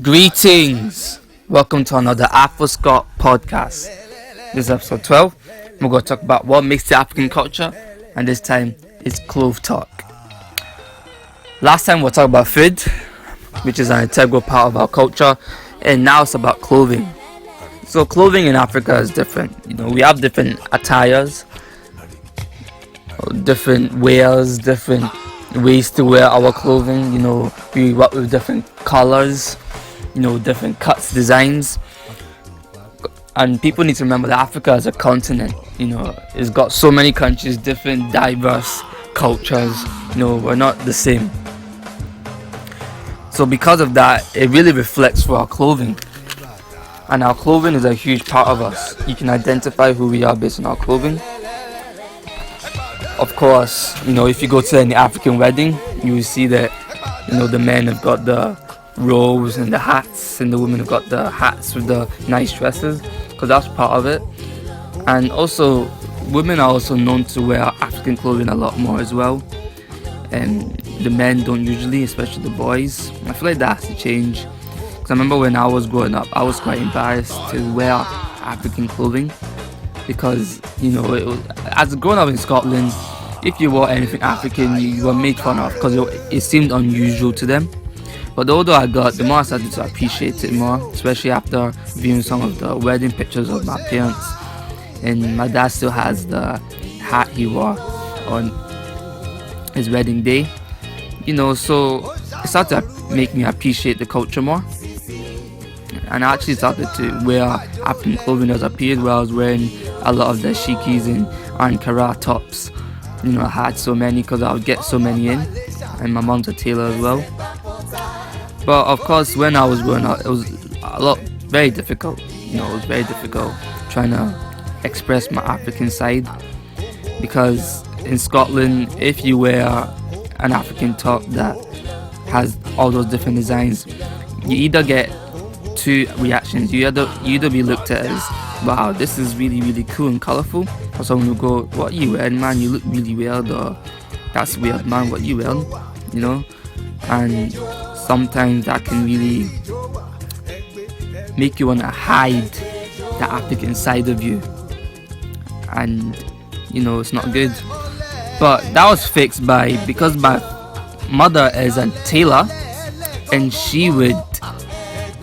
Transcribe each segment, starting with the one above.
Greetings! Welcome to another Afro-Scot podcast. This is episode 12. We're going to talk about what makes the African culture, and this time it's Clothe talk. Last time we talked about food, which is an integral part of our culture, and now it's about clothing. So clothing in Africa is different. We have different attires, different wears, different ways to wear our clothing. We work with different colors, different cuts, designs. And people need to remember that Africa is a continent. It's got so many countries, different diverse cultures. We're not the same. So because of that, it really reflects for our clothing. And our clothing is a huge part of us. You can identify who we are based on our clothing. Of course, if you go to any African wedding, you will see that, the men have got the robes and the hats, and the women have got the hats with the nice dresses, because that's part of it. And also, women are also known to wear African clothing a lot more as well. And the men don't usually, especially the boys. I feel like that has to change. Because I remember when I was growing up, I was quite embarrassed to wear African clothing. Because, as growing up in Scotland, if you wore anything African, you were made fun of because it seemed unusual to them. But the older I got, the more I started to appreciate it more, especially after viewing some of the wedding pictures of my parents. And my dad still has the hat he wore on his wedding day. So it started to make me appreciate the culture more. And I actually started to wear African clothing. There was a period where I was wearing a lot of the shikis and Ankara tops. I had so many because I would get so many in. And my mom's a tailor as well. But of course, when I was growing up, it was very difficult. It was very difficult trying to express my African side. Because in Scotland, if you wear an African top that has all those different designs, you either get two reactions. You either be looked at as, wow, this is really, really cool and colourful, or someone will go, what are you wearing, man? You look really weird, or that's weird, man, what you wearing? And sometimes that can really make you want to hide the African side of you, and it's not good. But that was fixed because my mother is a tailor, and she would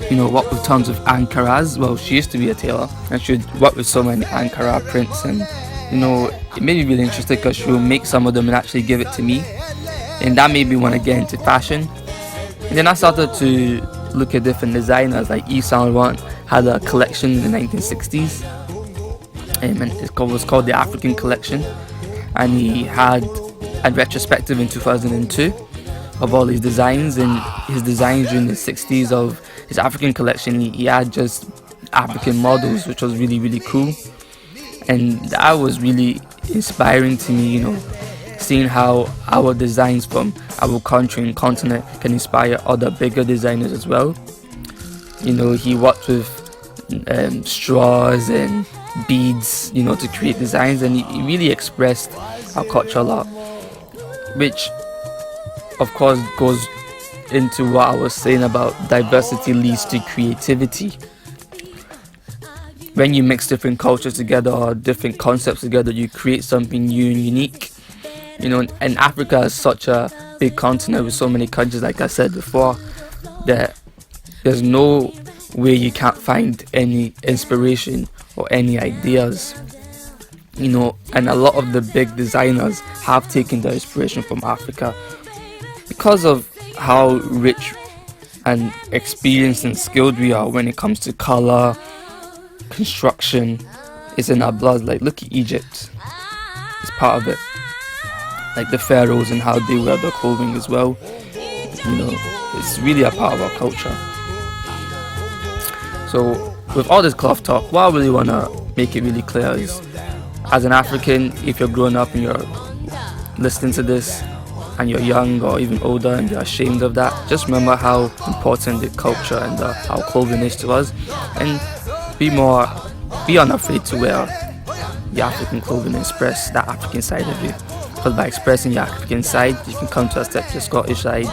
work with tons of Ankaras. Well, she used to be a tailor, and she would work with so many Ankara prints, and it made me really interested because she would make some of them and actually give it to me, and that made me want to get into fashion. And then I started to look at different designers, like Yves Saint Laurent had a collection in the 1960s, and it was called the African Collection, and he had a retrospective in 2002 of all his designs, and his designs during the 60s of his African collection, he had just African models, which was really, really cool. And that was really inspiring to me, seeing how our designs from our country and continent can inspire other bigger designers as well. He worked with straws and beads, to create designs, and he really expressed our culture a lot, which of course goes into what I was saying about diversity leads to creativity. When you mix different cultures together or different concepts together, you create something new and unique. And Africa is such a big continent with so many countries, like I said before, that there's no way you can't find any inspiration or any ideas. And a lot of the big designers have taken their inspiration from Africa because of how rich and experienced and skilled we are when it comes to color, construction. It's in our blood. Like, look at Egypt, it's part of it. Like the pharaohs and how they wear their clothing as well. It's really a part of our culture. So with all this cloth talk, what I really want to make it really clear is, as an African, if you're growing up and you're listening to this and you're young or even older and you're ashamed of that, just remember how important the culture and our clothing is to us, and be unafraid to wear the African clothing and express that African side of you. Because by expressing your African side, you can come to accept your Scottish side,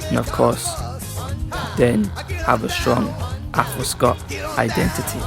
and of course, then have a strong Afro-Scot identity.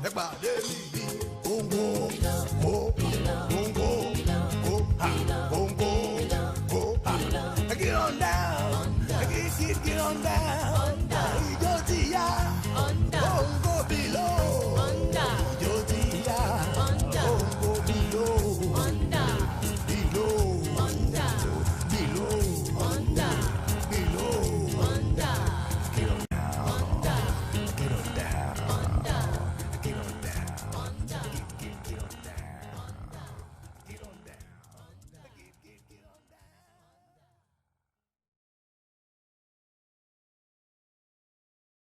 Everybody